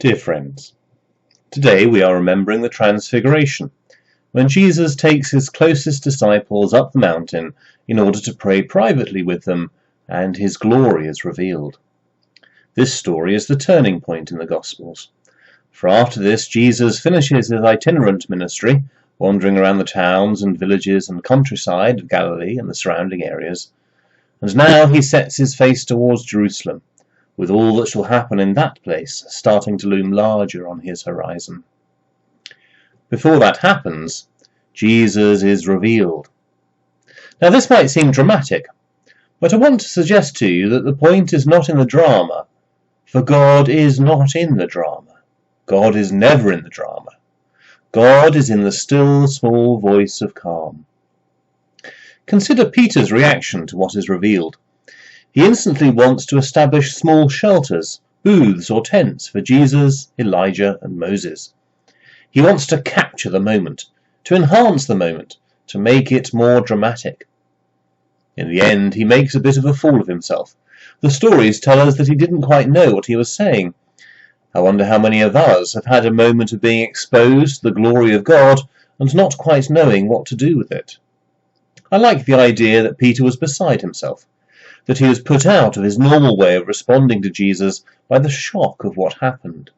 Dear friends, today we are remembering the Transfiguration, when Jesus takes his closest disciples up the mountain in order to pray privately with them, and his glory is revealed. This story is the turning point in the Gospels, for after this Jesus finishes his itinerant ministry, wandering around the towns and villages and countryside of Galilee and the surrounding areas, and now he sets his face towards Jerusalem, with all that shall happen in that place starting to loom larger on his horizon. Before that happens, Jesus is revealed. Now this might seem dramatic, but I want to suggest to you that the point is not in the drama, for God is not in the drama. God is never in the drama. God is in the still small voice of calm. Consider Peter's reaction to what is revealed. He instantly wants to establish small shelters, booths or tents for Jesus, Elijah and Moses. He wants to capture the moment, to enhance the moment, to make it more dramatic. In the end, he makes a bit of a fool of himself. The stories tell us that he didn't quite know what he was saying. I wonder how many of us have had a moment of being exposed to the glory of God and not quite knowing what to do with it. I like the idea that Peter was beside himself, that he was put out of his normal way of responding to Jesus by the shock of what happened.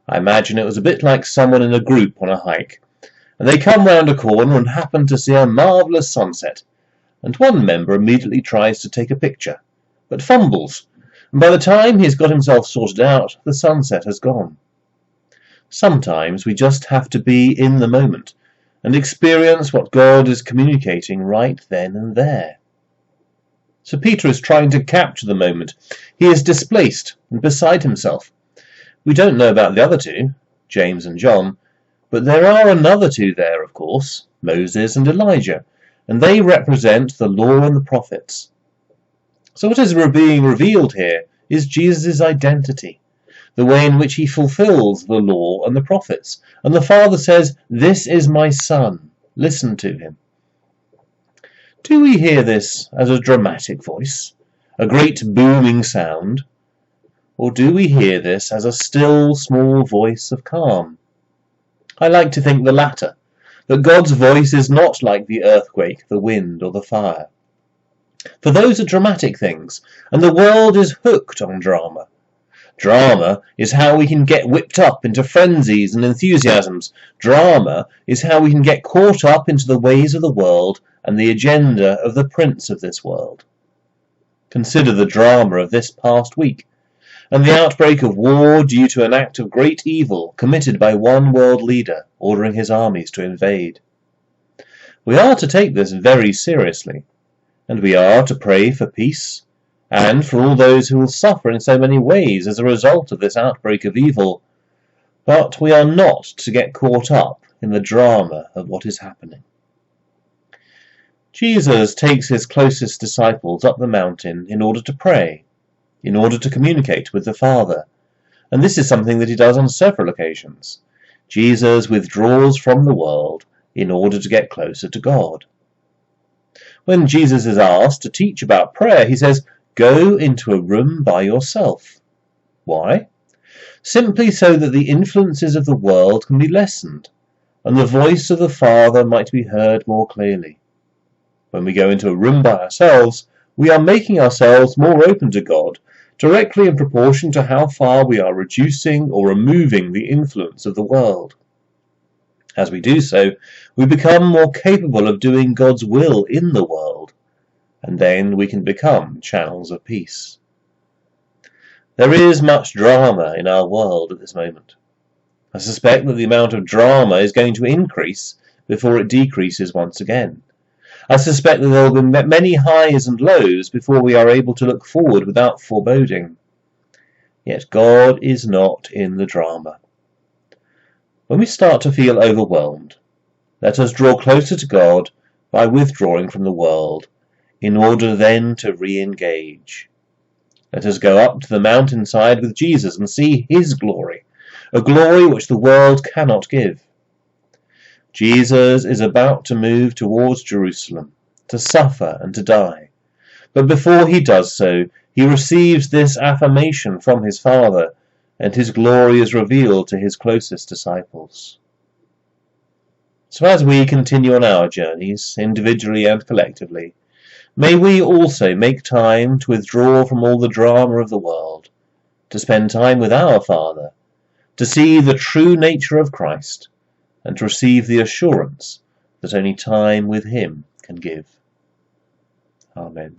I imagine it was a bit like someone in a group on a hike, and they come round a corner and happen to see a marvellous sunset, and one member immediately tries to take a picture, but fumbles, and by the time he's got himself sorted out, the sunset has gone. Sometimes we just have to be in the moment and experience what God is communicating right then and there. So Peter is trying to capture the moment. He is displaced and beside himself. We don't know about the other two, James and John, but there are another two there, of course, Moses and Elijah, and they represent the law and the prophets. So what is being revealed here is Jesus' identity, the way in which he fulfills the law and the prophets. And the Father says, "This is my Son, listen to him." Do we hear this as a dramatic voice, a great booming sound, or do we hear this as a still small voice of calm? I like to think the latter, that God's voice is not like the earthquake, the wind, or the fire. For those are dramatic things, and the world is hooked on drama. Drama is how we can get whipped up into frenzies and enthusiasms. Drama is how we can get caught up into the ways of the world and the agenda of the prince of this world. Consider the drama of this past week, and the outbreak of war due to an act of great evil committed by one world leader ordering his armies to invade. We are to take this very seriously, and we are to pray for peace, and for all those who will suffer in so many ways as a result of this outbreak of evil, but we are not to get caught up in the drama of what is happening. Jesus takes his closest disciples up the mountain in order to pray, in order to communicate with the Father, and this is something that he does on several occasions. Jesus withdraws from the world in order to get closer to God. When Jesus is asked to teach about prayer, he says, "Go into a room by yourself." Why? Simply so that the influences of the world can be lessened, and the voice of the Father might be heard more clearly. When we go into a room by ourselves, we are making ourselves more open to God, directly in proportion to how far we are reducing or removing the influence of the world. As we do so, we become more capable of doing God's will in the world, and then we can become channels of peace. There is much drama in our world at this moment. I suspect that the amount of drama is going to increase before it decreases once again. I suspect that there will be many highs and lows before we are able to look forward without foreboding. Yet God is not in the drama. When we start to feel overwhelmed, let us draw closer to God by withdrawing from the world, in order then to re-engage. Let us go up to the mountainside with Jesus and see his glory, a glory which the world cannot give. Jesus is about to move towards Jerusalem, to suffer and to die. But before he does so, he receives this affirmation from his Father, and his glory is revealed to his closest disciples. So as we continue on our journeys, individually and collectively, may we also make time to withdraw from all the drama of the world, to spend time with our Father, to see the true nature of Christ, and to receive the assurance that only time with him can give. Amen.